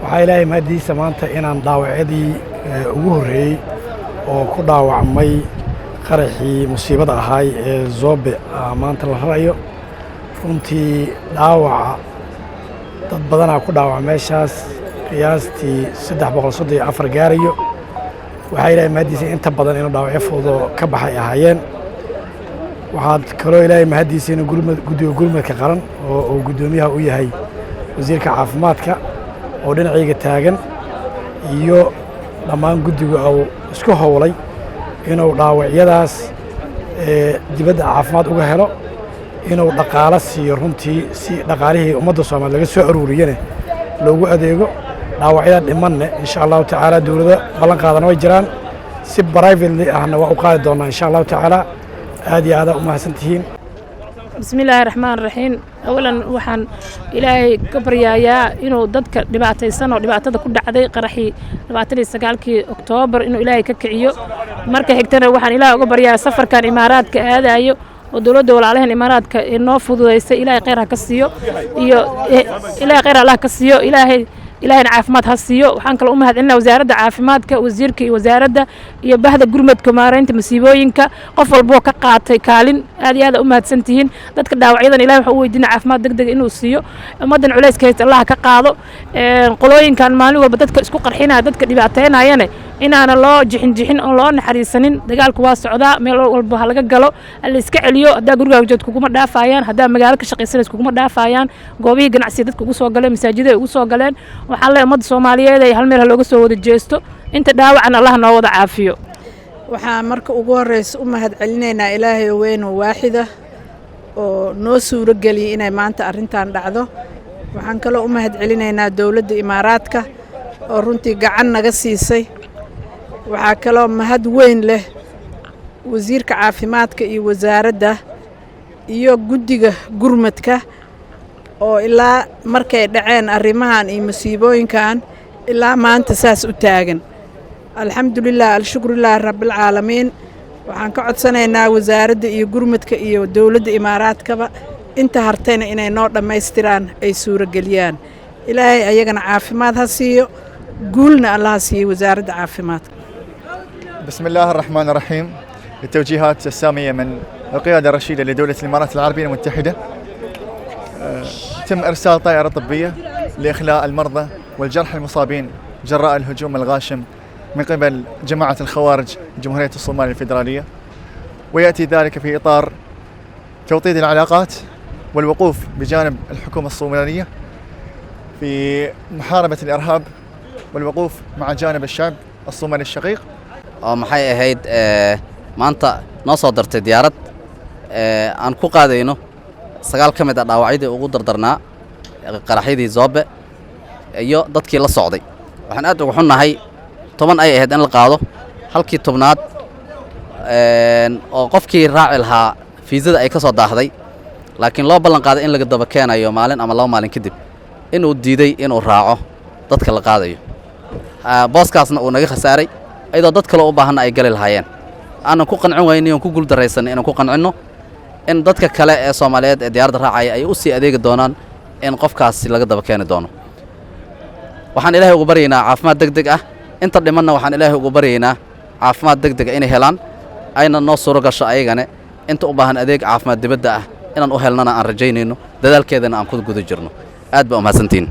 waxaa ilaahay mahadiisa maanta inaan dhaawacyadii ugu horreeyey oo ku dhaawacmay qaraxii musiibada ahaay ee Zoobe maanta la rarayo runtii dhaawaca dad badanaa ku dhaawacmay meeshaas qiyaastii 334 gaarayo waxaa ilaahay mahadiisa inta badan inuu dhaawacyo fudud ka baxay ahaayeen waxaad kaloo ilaahay mahadiisa inuu guddiga gurmadka qaran oo guddoomiyaha u yahay wasiirka caafimaadka oo dhinacayga taagan iyo dhammaan guddiga uu isku howlay inuu dhaawacyadaas dibadda caafimaad uga helo inuu dhaqaale siiyo runtii si dhaqaalihii ummadda Soomaaliyeed laga soo aruuriyana loogu adeego dhaawacyada dhimanna insha Allah tacaala dawladda ballan qaadana way jiraan si privately ahna waa u qaadi doonaa insha Allah tacaala aad iyo aad u mahadsantihiin بسم الله الرحمن الرحيم أولاً وحن إلهي كبر يا إنه ضدك دبعتي سنة ودبعتها كل عدي قرحي دبعتني سجالك أكتوبر إنه إلهي ككعيو مركز هكتنا وحن إلهي كبر يا سفر كان إمارات كهذا أيو ودولة دول عليها الإمارات كالنافذ ويس إلهي غيرها كسيو إلهي غير الله كسيو إلهي عافمات هالسيو وحن كل أمهات إنه وزارة عافمات كوزيرك وزارة يبهذا جرمت كمارين تمسيبوينك قفل بوك قاطي كالين هذا أمهات سنتين ذاتك داوعيدا إلهي هو يدينا عافمات دق إنه السيو مدن عليس كيس الله كقاضو قلوين كان مالو وبدتك اسكو قرحينا ذاتك دبعتين عينه إن أنا الله جحن الله نحريسنين دقالك واسع عدا ميل والبها لقى قالوا اللي سكعليو هذا جرجا وجد كوكما دافعيان هذا مجالك شقي سنس كوكما دافعيان قوي جنع سيدك كوكسوا قلنا مساجد كوكسوا قلنا وحلا مد Soomaaliyeed ay hal meel looga soo wada jeesto inta dhaawacan Allah noo wada caafiyo waxa marka ugu horeysa u mahad celinaynaa Ilaahay weyn oo waaxida oo noo suuro galiyay inay maanta arintan dhacdo waxaan kale u mahad celinaynaa dawladda Imaaraadka oo runtii gacan naga siisay waxa kale mahad weyn leh wasiirka caafimaadka iyo wasaaradda iyo guddiga gurmadka oo ilaa markay dhaceen arrimahan iyo masiibooyinkan ilaa maanta saas u taagan alxamdulillah alshukrillah rabbil caalamiin waxaan ka codsanaynaa wasaaradda iyo gurmadka iyo dawladda Imaaraadkaba inta hartayna inay noo dhameystiraan ay suuro galiyaan ilaahay ayagana caafimaad ha siiyo guulna Allah siiyo wasaaradda caafimaadka بسم الله الرحمن الرحيم التوجيهات السامية من القيادة الرشيدة لدولة الإمارات العربية المتحدة تم إرسال طائرة طبية لإخلاء المرضى والجرحى المصابين جراء الهجوم الغاشم من قبل جماعة الخوارج جمهورية الصومال الفيدرالية ويأتي ذلك في إطار توطيد العلاقات والوقوف بجانب الحكومة الصومالية في محاربة الإرهاب والوقوف مع جانب الشعب الصومالي الشقيق maxay ahayd maanta noo soo dartay diyaarad aan ku qaadayno sagaal ka mid ah dhaawacyadii ugu dardarnaa qaraxyadii Zoobe iyo dadkii la socday waxaan aad ugu xunnahay 10 ay ahayd in la qaado halkii 10aad oo qofkii raaci lahaa fiisada ay ka soo daahday laakiin loo ballan qaaday in laga daba keenayo maalin ama 2 maalin kadib inuu diiday inuu raaco dadka la qaadayo booskaasna uu naga khasaaray ayadoo dad kale u baahan ay gali lahaayeen aanan ku qancin weynin ku guul dareysan inaan ku qancino in dadka kale ee Soomaaliyeed ee diyaaradda raacay ay u sii adeegi doonaan in qofkaas laga daba keeni doono waxaan Ilaahay ugu baryaynaa caafimaad degdeg ah inta dhimanna waxaan Ilaahay ugu baryaynaa caafimaad degdeg ah inay helaan ayna noo suuro gasho ayagana inta u baahan adeeg caafimaad dibadda ah inaan u helnana aan rajaynayno dadaalkeedana aan ku guda jirno aad baa u mahadsantiin